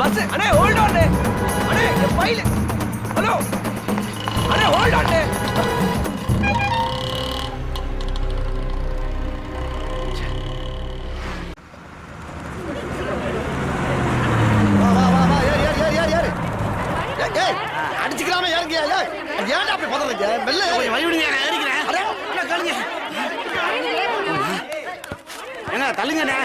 Bus அண்ணே hold on அண்ணே என் file hello அண்ணே ஹோல்ட் ஆன் வா வா வா வா ஏறு அடிச்சுக்கலாமே ஏறுங்க ஏன்டா அப்படி பதறீங்க மெல்ல வழி விடுங்க நான் ஏறிக்கிறேன் அடே கழுங்க என்ன தள்ளுங்கண்ணே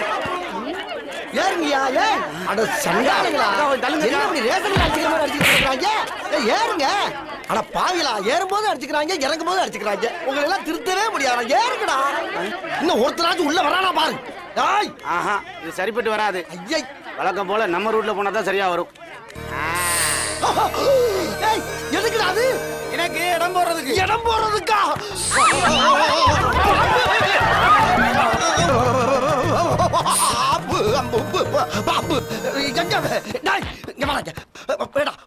ஏறுங்கயா ஏன் அட சண்டாளங்களா தள்ளுங்க. என்ன அப்படி ரேஷன் அடிச்சுக்கிற மாதிரி அடிச்சுக்கிறாங்க ஏறுங்க அட பாவிகளா ஏறும்போது அடிச்சுக்கிறாங்க இறங்கும் போது அடிச்சுக்கிறாங்க உங்களை எல்லாம் திருத்தவே முடியாது ஏறுங்கடா இன்னும் ஒருத்தராச்சும் உள்ள வரானா பாரு டேய் ஆஹா இது சரிப்பட்டு வராது ஐயை வழக்கம் போல நம்ம ரூட்ல போனா தான் சரியா வரும் ஏய் எதுக்குடா அது எனக்கு இடம் போடுறதுக்கு இடம் போறதுக்கா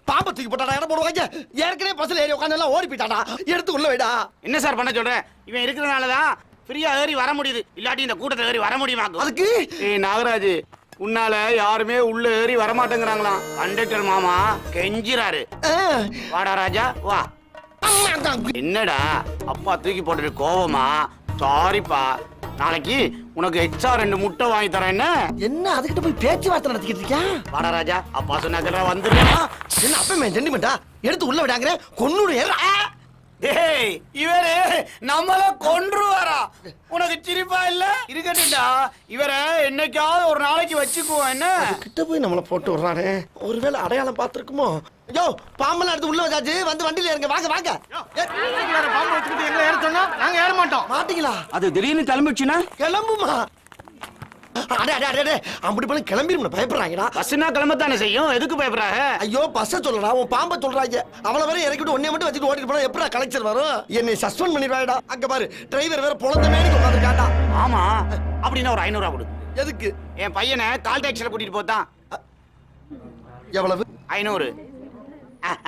பாம்பு தூக்கி போட்டாடா இடம் போடுவாங்க ஏற்கனவே பஸ்ல ஏறி உட்காந்து எல்லாம் ஓடி போயிட்டாடா எடுத்து உள்ள வைடா என்ன சார் பண்ண சொல்றேன் இவன் இருக்கிறதுனாலதான் ஃப்ரீயா ஏறி வர முடியுது இல்லாட்டி இந்த கூட்டத்தை ஏறி வர முடியுமாக்கும் அதுக்கு ஏய் நாகராஜ் உன்னால யாருமே உள்ள ஏறி வர மாட்டேங்கிறாங்களாம் கண்டக்டர் மாமா கெஞ்சிராரு வாடா ராஜா வா என்னடா அப்பா தூக்கி போட்டுட்டு கோவமா சாரிப்பா நாளைக்கு உனக்கு எக்ஸ்ட்ரா 2 முட்டை வாங்கி தரேன் என்ன என்ன அதுக்கிட்ட போய் பேச்சுவார்த்தை நடத்திக்கிட்டு இருக்கியா வாடா ராஜா அப்பா சொன்னாக்கல வந்துடுறா என்ன அப்பமே சென்டிமெண்டா எடுத்து உள்ள விடாங்கிற கொன்னுடு டேய் இவரு நம்மள கொன்றுவாரா உனக்கு சிரிப்பா இல்ல இருக்கட்டும்டா இவரை என்னைக்காவது ஒரு நாளைக்கு வச்சுக்குவோம் என்ன கிட்ட போய் நம்மள போட்டு விடுறானே ஒருவேளை அடையாளம் பார்த்திருக்குமோ ஐயோ பாம்பெல்லாம் எடுத்து உள்ள வச்சாச்சு வந்து வண்டியில இருங்க வாங்க வாங்க பாம்பு வச்சுக்கிட்டு எங்க ஏற சொன்னா நாங்க ஏற மாட்டோம் மாட்டீங்களா அது திடீர்னு கிளம்பிடுச்சுன்னா கிளம்புமா அடே அடே அடே அப்படி பண்ணி கிளம்பிடும் பயப்படுறாங்கடா பஸ்னா கிளம்பத்தானே செய்யும் எதுக்கு பயப்படுறாங்க ஐயோ பஸ்ஸ சொல்லடா உன் பாம்பை சொல்றாங்க அவள வரை இறக்கிட்டு ஒன்னே மட்டும் வச்சுட்டு ஓட்டிட்டு போனா எப்படா கலெக்டர் வரும் என்னை சஸ்பெண்ட் பண்ணிடுவாடா அங்க பாரு டிரைவர் வேற பொழந்த மேனிக்கு உட்காந்துருக்காண்டா ஆமா அப்படின்னா ஒரு 500 ரூபா கொடு எதுக்கு என் பையனை கால் டாக்ஸில கூட்டிட்டு போதான் எவ்வளவு 500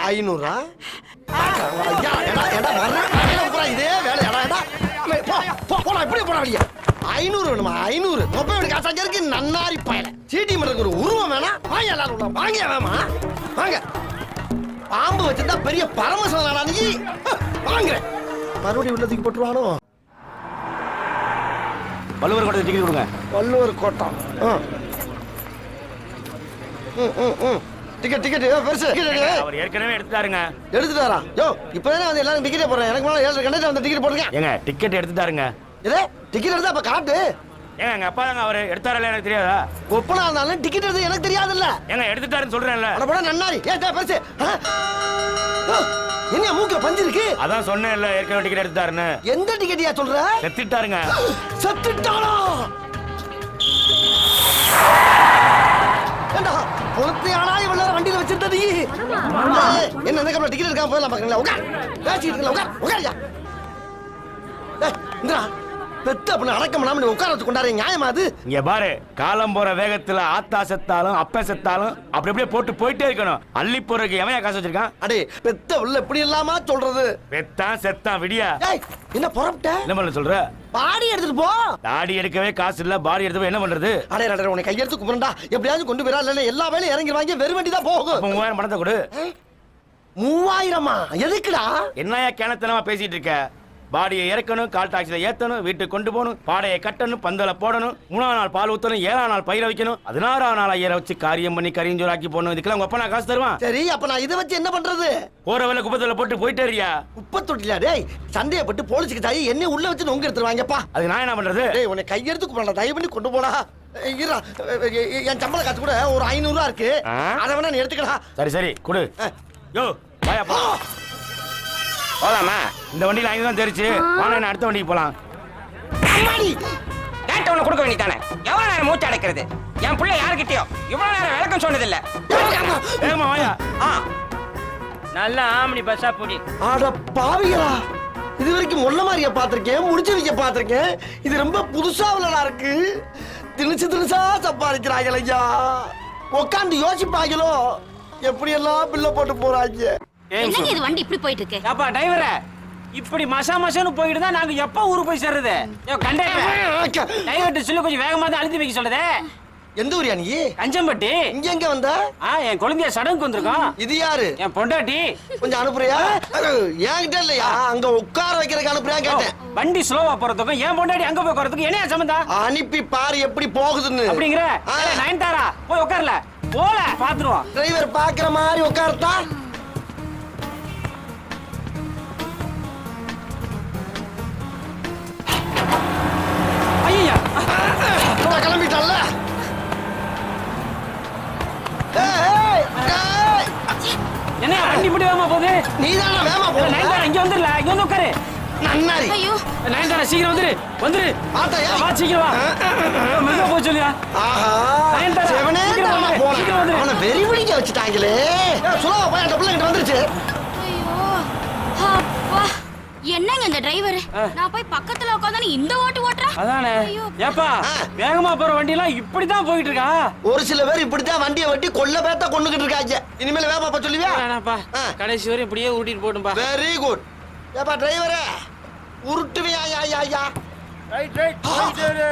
500 இதே வேலை போடா இப்படி போடா வெளியே 500 வேணுமா 500 தொப்பை விட காசாங்க இருக்கு நன்னாரி பயல சீட்டி மரத்துக்கு ஒரு உருவம் வேணா வாங்க எல்லாரும் வாங்க வேமா வாங்க பாம்பு வச்சிருந்தா பெரிய பரமசிவனாடா நீ வாங்க மறுபடியும் உள்ளதுக்கு போட்டுருவானோ வள்ளுவர் கோட்டை டிக்கெட் கொடுங்க வள்ளுவர் கோட்டம் டிக்கெட் டிக்கெட் பெருசு அவர் ஏற்கனவே எடுத்துட்டாருங்க எடுத்துட்டாரா யோ இப்பதானே வந்து எல்லாரும் டிக்கெட்டே போடுறேன் எனக்கு மேல 7 கண்டக்டர் வந்து டிக்கெட் போடுங்க ஏங்க டிக்கெட் எடுத்துட்டாருங்க இதே டிக்கெட் எடுத்தா அப்ப காட்டு ஏங்க எங்க அப்பா தாங்க அவரு எடுத்தாரல எனக்கு தெரியாதா ஒப்பனா இருந்தாலும் டிக்கெட் எடுத்து எனக்கு தெரியாதுல்ல ஏங்க எடுத்துட்டாருன்னு சொல்றேன்ல அட போடா நன்னாரி ஏன் பெருசு என்ன மூக்குல பஞ்சு இருக்கு அதான் சொன்னேன்ல ஏற்கனவே டிக்கெட் எடுத்துட்டாருன்னு எந்த டிக்கெட்டியா சொல்ற செத்துட்டாருங்க செத்துட்டானா ஏண்டா பொறுத்தையானா இவ்வளவு வண்டியில வச்சிருந்த நீ என்ன இந்த கப்பல டிக்கெட் எடுக்காம போயிடலாம் பாக்குறீங்களா உட்கார் பேசிட்டு இருக்கல உட்காரியா இந்திரா பெத்த அப்படின்னு அடக்கம் பண்ணாம நீ உட்கார வச்சு கொண்டாரு நியாயமா அது இங்க பாரு காலம் போற வேகத்துல ஆத்தா செத்தாலும் அப்ப செத்தாலும் அப்படி அப்படியே போட்டு போயிட்டே இருக்கணும் அள்ளி போறதுக்கு எவன் காசு வச்சிருக்கான் அடே பெத்த உள்ள இப்படி இல்லாம சொல்றது வெத்தான் செத்தான் விடியா ஏய் என்ன புறப்பட்ட என்ன பண்ண சொல்ற பாடி எடுத்துட்டு போ தாடி எடுக்கவே காசு இல்ல பாடி எடுத்து போய் என்ன பண்றது அடே அடே உன்னை கையெடுத்து கும்பிரண்டா எப்படியாவது கொண்டு போயிடா இல்ல எல்லா வேலையும் இறங்கிடுவாங்க வெறும் வண்டி தான் போகும் அப்ப 3000 பணத்தை கொடு 3000 எதுக்குடா என்னையா கேனத்தனமா பேசிட்டு இருக்க பாடியை இறக்கணும் கால் டாக்ஸில ஏத்தணும் வீட்டுக்கு கொண்டு போகணும் பாடையை கட்டணும் பந்தல போடணும் 3ஆம் நாள் பால் ஊத்தணும் 7ஆம் நாள் பயிர வைக்கணும் 16ஆம் நாள் ஐயரை வச்சு காரியம் பண்ணி கரிஞ்சோராக்கி போடணும் இதுக்கெல்லாம் உங்க அப்பா நான் காசு தருவான் சரி அப்ப நான் இதை வச்சு என்ன பண்றது போற வேலை குப்பத்துல போட்டு போயிட்டேரியா குப்பை தொட்டில டேய் சந்தேகப்பட்டு போலீஸுக்கு தாயி என்ன உள்ள வச்சு நொங்க எடுத்துருவாங்கப்பா அதுக்கு நான் என்ன பண்றது டேய் உன்னை கையெடுத்து கும்பிரண்டா தயவு பண்ணி கொண்டு போடா இருடா என் சம்பள காசு கூட ஒரு 500 ரூபா இருக்கு அதை வேணா நீ எடுத்துக்கடா சரி சரி கொடு யோ வாயா போ போலாமா இந்த வண்டியில 5 தான் தெரிச்சு வாங்க நான் அடுத்த வண்டிக்கு போலாம் அம்மாடி கேட்டவன கொடுக்க வேண்டியதானே எவ்வளவு நேரம் மூச்சு அடைக்கிறது என் பிள்ளை யாருக்கிட்டயோ இவ்வளவு நேரம் விளக்கம் சொன்னதில்ல வேகமா வாயா நல்ல ஆம்னி பஸ்ஸா புடி அட பாவிகளா இது வரைக்கும் முள்ள மாதிரியா பாத்திருக்கேன் முடிச்சு வைக்க பாத்திருக்கேன் இது ரொம்ப புதுசா உள்ளடா இருக்கு திணிச்சா சம்பாதிக்கிறாங்க ஐயா உட்காந்து யோசிப்பாங்களோ எப்படி எல்லாம் பில்ல போட்டு போறாங்க என்னங்க இது வண்டி இப்படி போயிட்டு இருக்கு அப்பா டிரைவரே இப்படி மசான்னு போயிட்டு தான் நாங்க எப்ப ஊருக்கு போய் சேர்றது கண்டக்டர் டிரைவர்ட்ட சொல்லி கொஞ்சம் வேகமா தான் அழுத்தி வைக்க சொல்லுதே எந்த ஊரியா நீ? கஞ்சம்பட்டி. இங்க எங்க வந்த? என் குழந்தைய சடங்குக்கு வந்திருக்கோம். இது யாரு? என் பொண்டாட்டி. கொஞ்சம் அனுப்புறியா? என்கிட்ட இல்லையா, அங்க உட்கார வைக்கிறதுக்கு அனுப்புறியா கேட்டேன். வண்டி ஸ்லோவா போறதுக்கும் என் பொண்டாட்டி அங்க போய் போறதுக்கு என்ன சம்பந்தம்? அனுப்பி பாரு எப்படி போகுதுன்னு. அப்படிங்கிற நயன்தாரா போய் உட்கார்ல போல பாத்துருவோம். டிரைவர் பாக்குற மாதிரி உட்கார்த்தா ஐயா கிளம்பிட்டல்ல. என்ன வண்டி இப்படி வேகமா போகுது? நீதான வேகமா போற? நயன்தாரா இங்க வந்துடல, இங்க வந்து உட்காரு. நன்னாரி. ஐயோ நயன்தாரா சீக்கிரம் வந்துரு. ஆத்தாயா வா சீக்கிரம் வா. மெதுவா போய் சொல்லியா. ஆஹா நயன்தாரா, சிவனே சீக்கிரம் தானா வந்துரு, போறான். சீக்கிரம் வந்துரு. அவனை வெறி பிடிக்க வச்சுட்டாங்களே. சுலபா போய் அந்த பிள்ளை கிட்ட வந்துருச்சு. ஐயோ அப்பா என்னங்க இந்த டிரைவர் நான் போய் பக்கத்துல உட்கார்ந்து இந்த ஓட்டு ஓட்டுறா. அதானே. ஐயோ. ஏப்பா வேகமா போற வண்டி எல்லாம் இப்படிதான் போயிட்டு இருக்கா? ஒரு சில பேர் இப்படித்தான் வண்டியை வெட்டி கொல்ல பேத்த கொண்டுகிட்டு இருக்காங்க. இனிமேல் வேகமா போய் சொல்லுவியா? வேணாப்பா, கடைசி வரை இப்படியே ஊட்டிட்டு போட்டும்பா. Very good. ஏப்பா டிரைவரே உருட்டுவியா? ஐயா ரைட் போயிட்டே.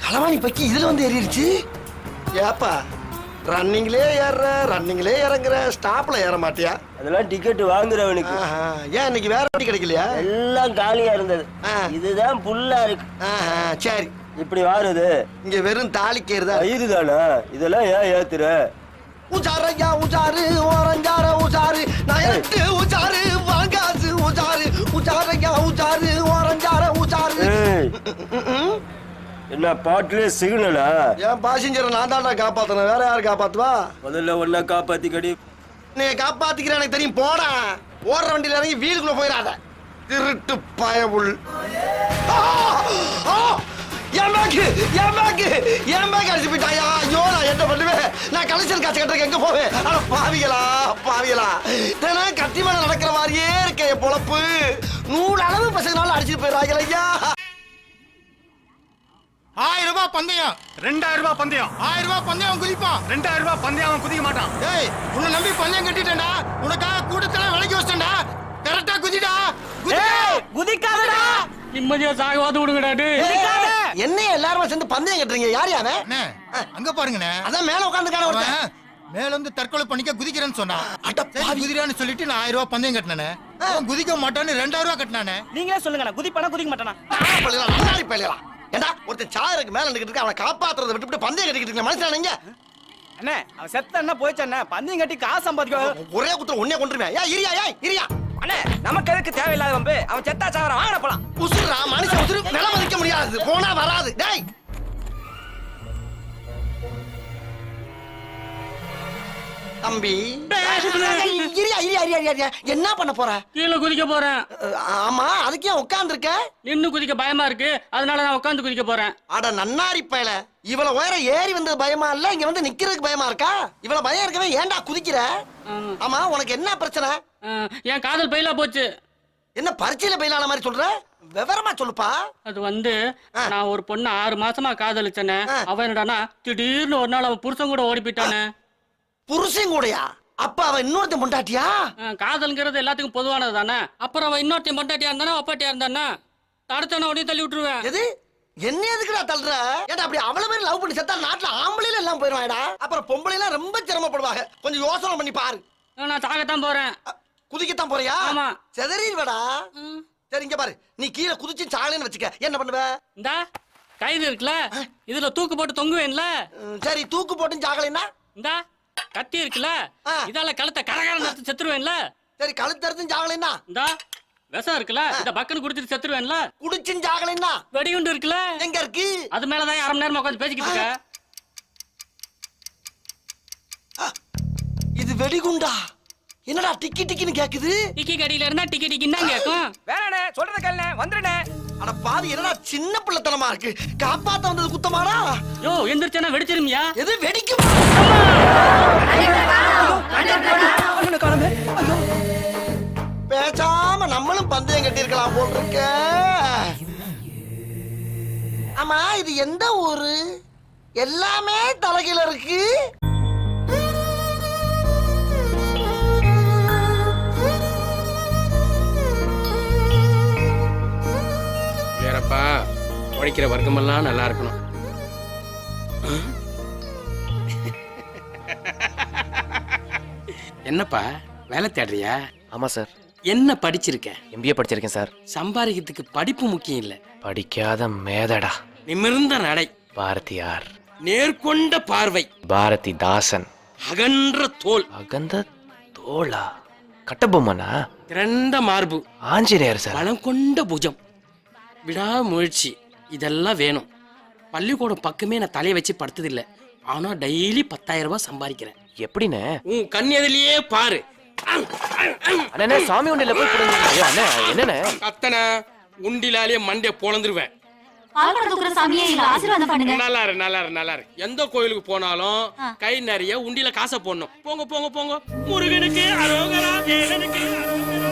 களவாணி பக்கி இதுல வந்து ஏறிடுச்சு. ஏப்பா ரன்னிங்லே இறங்குற, ஸ்டாப்ல ஏற மாட்டியா? அதெல்லாம் டிக்கெட் வாங்குறவனுக்கு. ஆஹா. ஏன் இன்னைக்கு வேற வண்டி கிடைக்கலையா? எல்லாம் காலியா இருந்தது. இதுதான் புல்லா இருக்கு. ஆஹா, சரி. இப்படி வாருது. இங்க வெறும் தாலிக்கேறுதா? இதுதானா? இதெல்லாம் ஏன் ஏத்துற? உஜாரையா உஜாரு ஓரஞ்சார உஜாரு நயட்டு உஜாரு வாங்காசு உஜாரு உஜாரையா உஜாரு ஓரஞ்சார உஜாரு. என்ன பாட்டுல சிக்னலா? என் பாசஞ்சரை நான் தான்டா காப்பாத்தணும், வேற யாரு காப்பாத்துவா? முதல்ல ஒன்னா காப்பாத்திக்கடி. நீ காப்பாத்திக்கிற எனக்கு தெரியும். போடா, ஓடுற வண்டியில இறங்கி வீலுக்குள்ள போயிடாத திருட்டு பயவுள். என் பேக் அடிச்சு போயிட்டாயா? ஐயோ நான் என்ன பண்ணுவேன்? நான் கலெக்ஷன் காசு கட்டுறதுக்கு எங்க போவேன்? ஆனா பாவிகளா தினம் கத்தி மேல நடக்கிற மாதிரியே இருக்க என் பொழப்பு. 100 அளவு பசங்களால அடிச்சுட்டு போயிடுறாங்க ஐயா. 1000 ரூபாய் பந்தயம், 2000 ரூபாய் பந்தயம், 1000 ரூபாய் பந்தயம் குதிப்பான். 2000 ரூபாய் பந்தயம் அவன் குதிக்க மாட்டான். ஏய் உன்னை நம்பி பந்தயம் கட்டிட்டேன்டா, உனக்காக கூட்டத்துல விலைக்கு வச்சிட்டேன்டா. கரெக்டா குதிடா. குதிக்காதடா. நிம்மதியா சாகவாது விடுங்கடாடு. என்னைய எல்லாரும் சேர்ந்து பந்தயம் கட்டுறீங்க? யார் யாரு? அண்ணே அங்க பாருங்கண்ணே. அதான் மேல உட்காந்துக்கான ஒருத்தன். மேல வந்து தற்கொலை பண்ணிக்க குதிக்கிறேன்னு சொன்னான். அட சரி குதிரான்னு சொல்லிட்டு நான் 1000 ரூபாய் பந்தயம் கட்டினானே. அவன் குதிக்க மாட்டான்னு 2000 ரூபாய் கட்டினானே. நீங்களே சொல்லுங்க, குதிப்பானா குதிக்க மாட்டானா? முன்னாடி பள்ளியலாம். ஏண்டா ஒருத்தன் சாருக்கு மேல நிக்கிட்டு இருக்க, அவனை காப்பாத்துறதை விட்டுவிட்டு பந்தயம் கட்டிக்கிட்டு இருக்க மனுஷன் நீங்க? அண்ணே அவன் செத்த என்ன போயிச்சு அண்ணே, பந்தயம் கட்டி காசு சம்பாதிக்க. ஒரே குத்துற உன்னே கொண்டுருவேன். இரியா அண்ணே நமக்கு எதுக்கு தேவையில்லாத வம்பு? அவன் செத்தா சாவறான், வாங்க போலாம். உசுரா மனுஷன் உசுரு நில மதிக்க முடியாது, போனா வராது. டேய் தம்பி இரியா என்ன பண்ண போற? கீழே குதிக்க போறேன். ஆமா அதுக்கே உட்கார்ந்து இருக்க? நின்னு குதிக்க பயமா இருக்கு, அதனால நான் உட்கார்ந்து குதிக்க போறேன். அட நன்னாரி பயல, இவ்வளவு உயரம் ஏறி வந்தது பயமா இல்ல, இங்க வந்து நிக்கிறதுக்கு பயமா இருக்கா? இவ்வளவு பயம் இருக்கவே ஏன்டா குதிக்கிற? ஆமா உனக்கு என்ன பிரச்சனை? என் காதல் பயிலா போச்சு. என்ன பரீட்சையில பயிலான மாதிரி சொல்ற? விவரமா சொல்லுப்பா. அது வந்து நான் ஒரு பொண்ணு 6 மாசமா காதலிச்சேனே. அவன் என்னடானா திடீர்னு ஒரு நாள் அவன் புருஷன் கூட ஓடி போயிட்டானே. புருஷன் கூடயா? அப்ப அவன் இன்னொருத்தன் பொண்டாட்டியா? காதல்ங்கிறது எல்லாத்துக்கும் பொதுவானது தானே. அப்புறம் அவன் இன்னொருத்தன் பொண்டாட்டியா இருந்தானே, அப்பாட்டியா இருந்தானே, தடுத்தானே உடனே தள்ளி விட்டுருவேன். எது என்ன எதுக்குடா தள்ளுற? ஏன்டா அப்படி அவ்வளவு பேர் லவ் பண்ணி செத்தா நாட்டுல ஆம்பளையில எல்லாம் போயிருவாடா. அப்புறம் பொம்பளை எல்லாம் ரொம்ப சிரமப்படுவாங்க. கொஞ்சம் யோசனை பண்ணி பாரு. நான் சாகத்தான் போறேன். குதிக்கத்தான் போறியா? ஆமா. செதறிடுவடா. சரி இங்க பாரு, நீ கீழே குதிச்சு சாகலைன்னு வச்சுக்க, என்ன பண்ணுவ? இந்தா கயிறு இருக்குல்ல, இதுல தூக்கு போட்டு தொங்குவேன்ல. சரி தூக்கு போட்டு சாகலைன்னா? இந்தா கத்தி இருக்குல்ல, இதால கழுத்தை கரகரம் நடத்தி செத்துருவேன்ல. சரி கழுத்து அறுத்து சாகலைன்னா? இந்தா விஷம் இருக்குல்ல, இந்த பக்கன்னு குடிச்சிட்டு செத்துருவேன்ல. குடிச்சும் சாகலைன்னா? வெடிகுண்டு இருக்குல்ல, எங்க இருக்கு? அது மேலதான் 1/2 மணி நேரமா உட்காந்து பேசிக்கிட்டு இருக்க. இது வெடிகுண்டா? என்னடா டிக்கி டிக்கின்னு கேக்குது? டிக்கி கடியில இருந்தா டிக்கி டிக்கின்னு தான் கேட்கும். வேணாண்ணே, சொல்றத கேளுண்ணே, வந்துருண்ணே. அட பாவி, என்னடா சின்ன பிள்ளைத்தனமா இருக்கு. காப்பாத்த வந்தது குத்தமாடா? யோ எந்திரிச்சேன்னா வெடிச்சிருமியா? எது வெடிக்கும்? பேசாம நம்மளும் பந்தயம் கட்டி இருக்கலாம் போட்டிருக்க. ஆமா இது எந்த ஊரு? எல்லாமே தலைகீழ இருக்கு. அப்பா உழைக்கிற வர்க்கமெல்லாம் நல்லா இருக்கணும். என்னப்பா வேலை தேடுறியா? ஆமா சார். என்ன படிச்சிருக்க? MBA படிச்சிருக்கேன் சார். சம்பாதிக்கிறதுக்கு படிப்பு முக்கியம் இல்ல, படிக்காத மேதடா. நிமிர்ந்த நடை, பாரதியார். நேர்கொண்ட பார்வை, பாரதிதாசன். அகன்ற தோல். அகந்த தோளா? கட்டபொம்மனா? திரண்ட மார்பு, ஆஞ்சநேயர் சார். பலம் கொண்ட புஜம், விடாமுயற்சி, இதெல்லாம் வேணும். பள்ளிக்கூடம் பக்கமே நான் தலையை வச்சு படுத்ததில்லை, ஆனா டெய்லி 10,000 ரூபாய் சம்பாதிக்கிறேன். எப்படிண்ணே? உன் கண் எதிலேயே பாரு. அண்ணே சாமி உண்டில போய் கொடுங்க. ஐயோ அண்ணே என்னண்ணே? அத்தனை உண்டிலாலே மண்டே பொழந்துருவேன். நல்லா இரு, நல்லா இரு, நல்லா இரு. எந்த கோயிலுக்கு போனாலும் கை நிறைய உண்டில காசை போடணும். போங்க போங்க போங்க. முருகனுக்கு அரோகரா, தேவனுக்கு அரோகரா.